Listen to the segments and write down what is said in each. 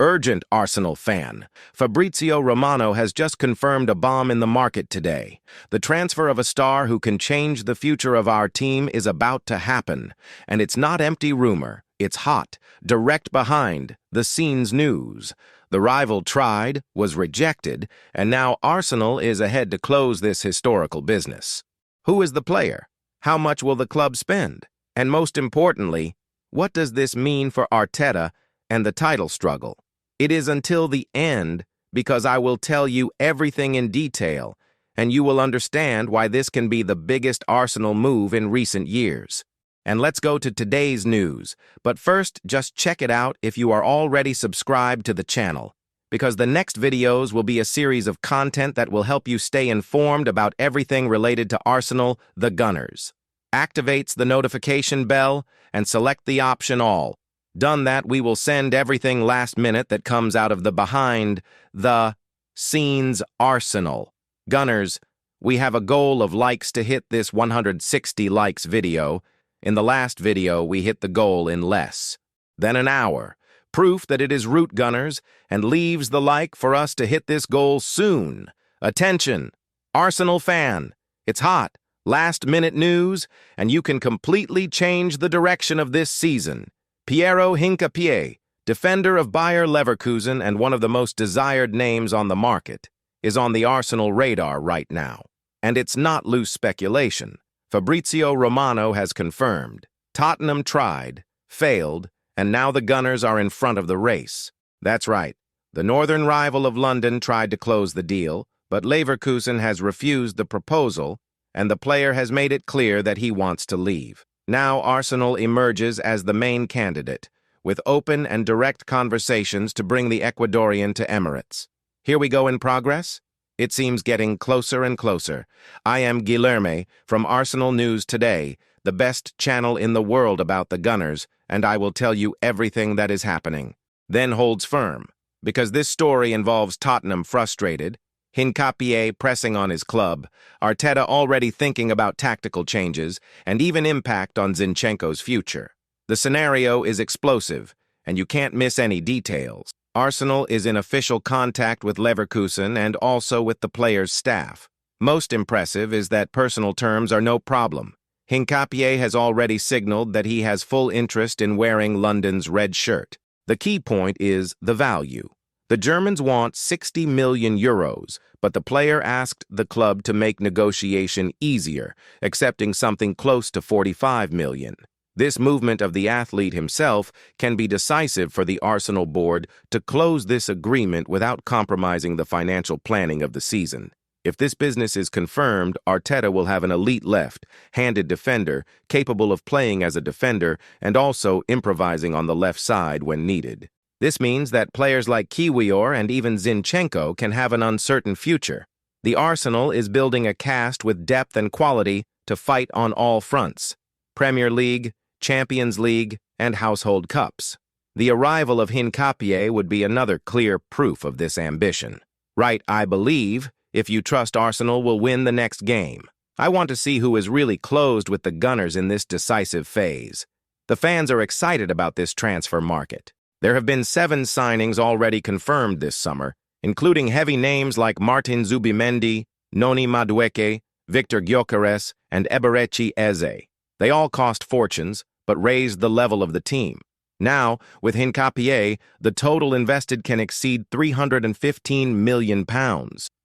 Urgent Arsenal fan. Fabrizio Romano has just confirmed a bomb in the market today. The transfer of a star who can change the future of our team is about to happen. And it's not empty rumor. It's hot, direct behind the scenes news. The rival tried, was rejected, and now Arsenal is ahead to close this historical business. Who is the player? How much will the club spend? And most importantly, what does this mean for Arteta and the title struggle? It is until the end, because I will tell you everything in detail, and you will understand why this can be the biggest Arsenal move in recent years. And let's go to today's news. But first, just check it out if you are already subscribed to the channel, because the next videos will be a series of content that will help you stay informed about everything related to Arsenal, the Gunners. Activates the notification bell and select the option all. Done that, we will send everything last minute that comes out of the behind the scenes Arsenal. Gunners, we have a goal of likes to hit this 160 likes video. In the last video, we hit the goal in less than an hour. Proof that it is root Gunners and leaves the like for us to hit this goal soon. Attention, Arsenal fan, it's hot, last-minute news, and you can completely change the direction of this season. Piero Hincapié, defender of Bayer Leverkusen and one of the most desired names on the market, is on the Arsenal radar right now. And it's not loose speculation. Fabrizio Romano has confirmed. Tottenham tried, failed, and now the Gunners are in front of the race. That's right. The northern rival of London tried to close the deal, but Leverkusen has refused the proposal, and the player has made it clear that he wants to leave. Now Arsenal emerges as the main candidate, with open and direct conversations to bring the Ecuadorian to Emirates. Here we go in progress. It seems getting closer and closer. I am Guilherme from Arsenal News Today, the best channel in the world about the Gunners, and I will tell you everything that is happening. Then holds firm, because this story involves Tottenham frustrated, Hincapié pressing on his club, Arteta already thinking about tactical changes, and even impact on Zinchenko's future. The scenario is explosive, and you can't miss any details. Arsenal is in official contact with Leverkusen and also with the players' staff. Most impressive is that personal terms are no problem. Hincapié has already signaled that he has full interest in wearing London's red shirt. The key point is the value. The Germans want 60 million euros, but the player asked the club to make negotiation easier, accepting something close to 45 million. This movement of the athlete himself can be decisive for the Arsenal board to close this agreement without compromising the financial planning of the season. If this business is confirmed, Arteta will have an elite left-handed defender capable of playing as a defender and also improvising on the left side when needed. This means that players like Kiwior and even Zinchenko can have an uncertain future. The Arsenal is building a cast with depth and quality to fight on all fronts: Premier League, Champions League, and household cups. The arrival of Hincapié would be another clear proof of this ambition. Right, I believe, if you trust Arsenal will win the next game. I want to see who is really closed with the Gunners in this decisive phase. The fans are excited about this transfer market. There have been 7 signings already confirmed this summer, including heavy names like Martin Zubimendi, Noni Madueke, Victor Gyökeres, and Eberechi Eze. They all cost fortunes, but raised the level of the team. Now, with Hincapié, the total invested can exceed £315 million,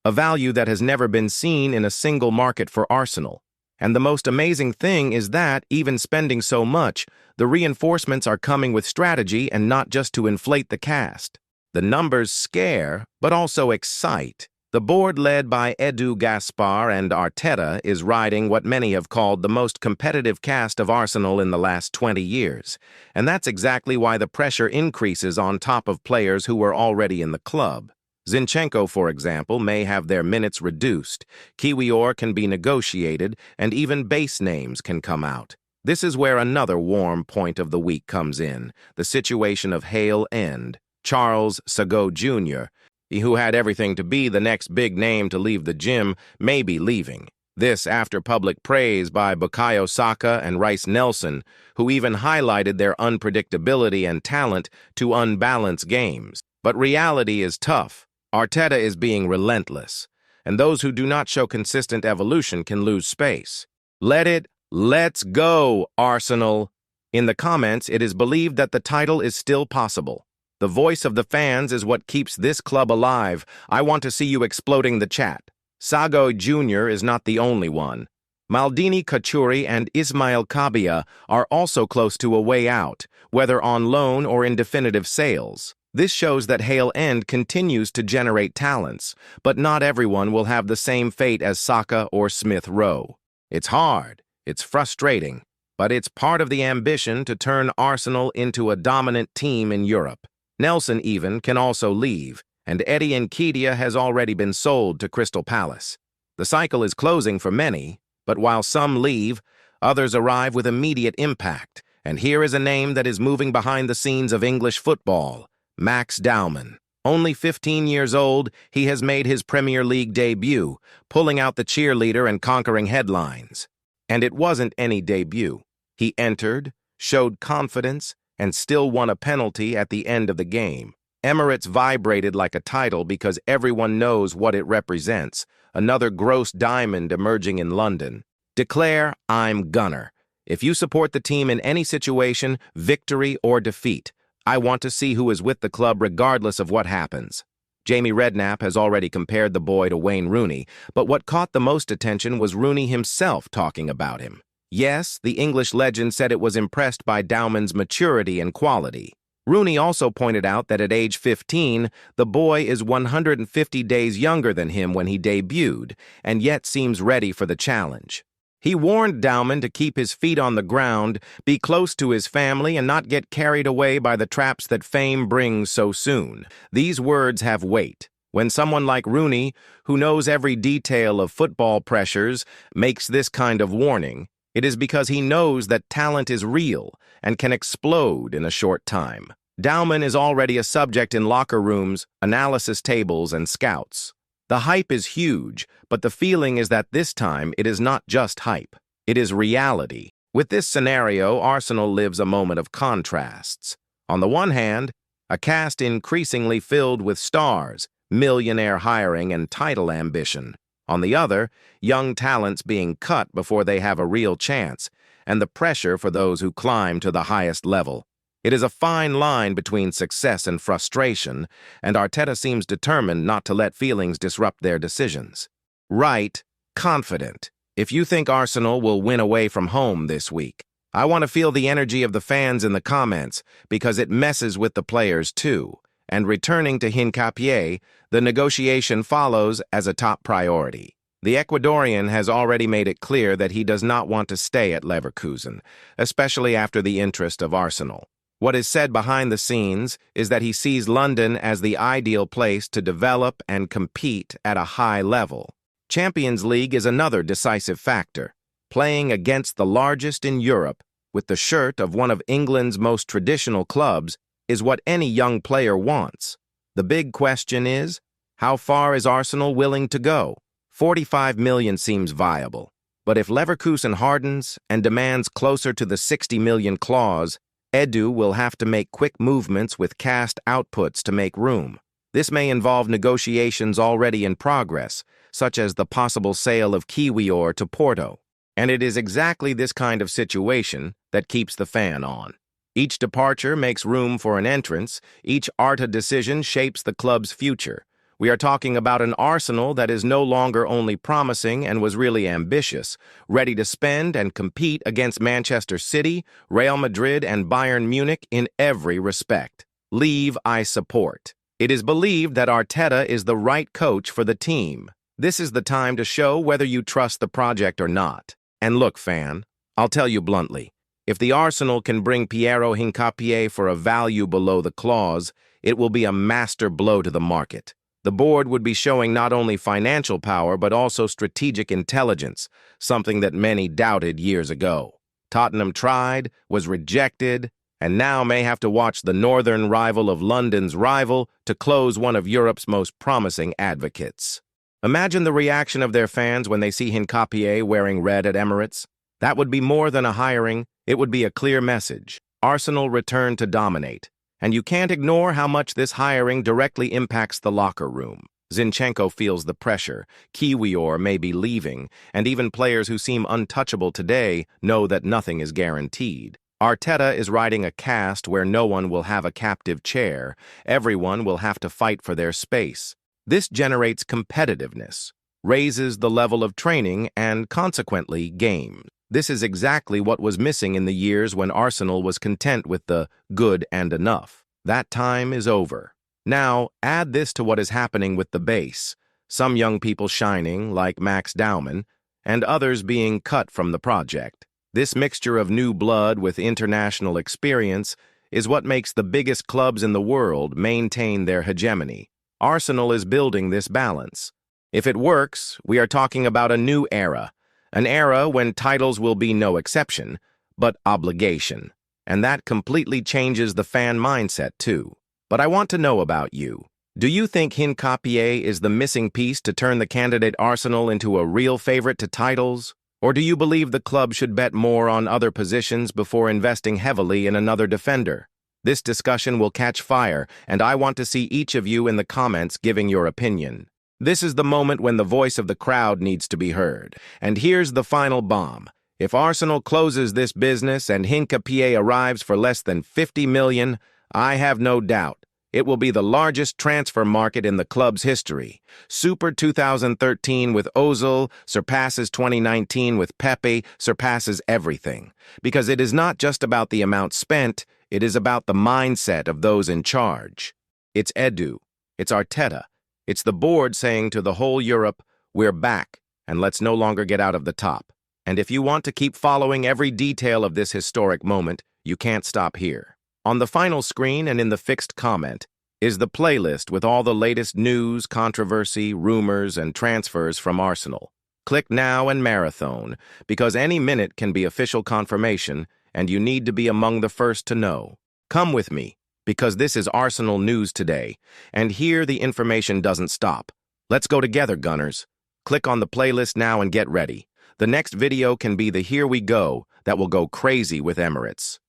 a value that has never been seen in a single market for Arsenal. And the most amazing thing is that, even spending so much, the reinforcements are coming with strategy and not just to inflate the cast. The numbers scare, but also excite. The board led by Edu Gaspar and Arteta is riding what many have called the most competitive cast of Arsenal in the last 20 years. And that's exactly why the pressure increases on top of players who were already in the club. Zinchenko, for example, may have their minutes reduced. Kiwior can be negotiated, and even base names can come out. This is where another warm point of the week comes in, the situation of Hale End. Charles Sago Jr., who had everything to be the next big name to leave the gym, may be leaving. This after public praise by Bukayo Saka and Rice Nelson, who even highlighted their unpredictability and talent to unbalance games. But reality is tough. Arteta is being relentless, and those who do not show consistent evolution can lose space. Let's go, Arsenal! In the comments, it is believed that the title is still possible. The voice of the fans is what keeps this club alive. I want to see you exploding the chat. Sago Jr. is not the only one. Maldini Kachuri and Ismail Kabia are also close to a way out, whether on loan or in definitive sales. This shows that Hale End continues to generate talents, but not everyone will have the same fate as Saka or Smith Rowe. It's hard, it's frustrating, but it's part of the ambition to turn Arsenal into a dominant team in Europe. Nelson even can also leave, and Eddie Nketiah has already been sold to Crystal Palace. The cycle is closing for many, but while some leave, others arrive with immediate impact. And here is a name that is moving behind the scenes of English football, Max Dowman. Only 15 years old, he has made his Premier League debut, pulling out the cheerleader and conquering headlines. And it wasn't any debut. He entered, showed confidence, and still won a penalty at the end of the game. Emirates vibrated like a title because everyone knows what it represents. Another gross diamond emerging in London. Declare, I'm Gunner. If you support the team in any situation, victory or defeat, I want to see who is with the club regardless of what happens. Jamie Redknapp has already compared the boy to Wayne Rooney, but what caught the most attention was Rooney himself talking about him. Yes, the English legend said it was impressed by Dowman's maturity and quality. Rooney also pointed out that at age 15, the boy is 150 days younger than him when he debuted, and yet seems ready for the challenge. He warned Dowman to keep his feet on the ground, be close to his family, and not get carried away by the traps that fame brings so soon. These words have weight. When someone like Rooney, who knows every detail of football pressures, makes this kind of warning, it is because he knows that talent is real and can explode in a short time. Dowman is already a subject in locker rooms, analysis tables, and scouts. The hype is huge, but the feeling is that this time it is not just hype. It is reality. With this scenario, Arsenal lives a moment of contrasts. On the one hand, a cast increasingly filled with stars, millionaire hiring, and title ambition. On the other, young talents being cut before they have a real chance, and the pressure for those who climb to the highest level. It is a fine line between success and frustration, and Arteta seems determined not to let feelings disrupt their decisions. Right, confident. If you think Arsenal will win away from home this week, I want to feel the energy of the fans in the comments, because it messes with the players too. And returning to Hincapié, the negotiation follows as a top priority. The Ecuadorian has already made it clear that he does not want to stay at Leverkusen, especially after the interest of Arsenal. What is said behind the scenes is that he sees London as the ideal place to develop and compete at a high level. Champions League is another decisive factor. Playing against the largest in Europe, with the shirt of one of England's most traditional clubs, is what any young player wants. The big question is, how far is Arsenal willing to go? 45 million seems viable. But if Leverkusen hardens and demands closer to the 60 million clause, Edu will have to make quick movements with cast outputs to make room. This may involve negotiations already in progress, such as the possible sale of Kiwior to Porto. And it is exactly this kind of situation that keeps the fan on. Each departure makes room for an entrance. Each Arteta decision shapes the club's future. We are talking about an Arsenal that is no longer only promising and was really ambitious, ready to spend and compete against Manchester City, Real Madrid, and Bayern Munich in every respect. Leave, I support. It is believed that Arteta is the right coach for the team. This is the time to show whether you trust the project or not. And look, fan, I'll tell you bluntly, if the Arsenal can bring Piero Hincapié for a value below the clause, it will be a master blow to the market. The board would be showing not only financial power but also strategic intelligence, something that many doubted years ago. Tottenham tried, was rejected, and now may have to watch the northern rival of London's rival to close one of Europe's most promising advocates. Imagine the reaction of their fans when they see Hincapié wearing red at Emirates. That would be more than a hiring, it would be a clear message. Arsenal return to dominate. And you can't ignore how much this hiring directly impacts the locker room. Zinchenko feels the pressure, Kiwior may be leaving, and even players who seem untouchable today know that nothing is guaranteed. Arteta is riding a cast where no one will have a captive chair. Everyone will have to fight for their space. This generates competitiveness, raises the level of training, and consequently, games. This is exactly what was missing in the years when Arsenal was content with the good and enough. That time is over. Now, add this to what is happening with the base. Some young people shining, like Max Dowman, and others being cut from the project. This mixture of new blood with international experience is what makes the biggest clubs in the world maintain their hegemony. Arsenal is building this balance. If it works, we are talking about a new era. An era when titles will be no exception, but obligation. And that completely changes the fan mindset, too. But I want to know about you. Do you think Hincapié is the missing piece to turn the candidate Arsenal into a real favorite to titles? Or do you believe the club should bet more on other positions before investing heavily in another defender? This discussion will catch fire, and I want to see each of you in the comments giving your opinion. This is the moment when the voice of the crowd needs to be heard. And here's the final bomb. If Arsenal closes this business and Hincapié arrives for less than 50 million, I have no doubt it will be the largest transfer market in the club's history. Super 2013 with Ozil surpasses 2019 with Pepe, surpasses everything. Because it is not just about the amount spent, it is about the mindset of those in charge. It's Edu, it's Arteta, it's the board saying to the whole Europe, we're back, and let's no longer get out of the top. And if you want to keep following every detail of this historic moment, you can't stop here. On the final screen and in the fixed comment is the playlist with all the latest news, controversy, rumors, and transfers from Arsenal. Click now and marathon, because any minute can be official confirmation, and you need to be among the first to know. Come with me, because this is Arsenal news today, and here the information doesn't stop. Let's go together, Gunners. Click on the playlist now and get ready. The next video can be the Here We Go that will go crazy with Emirates.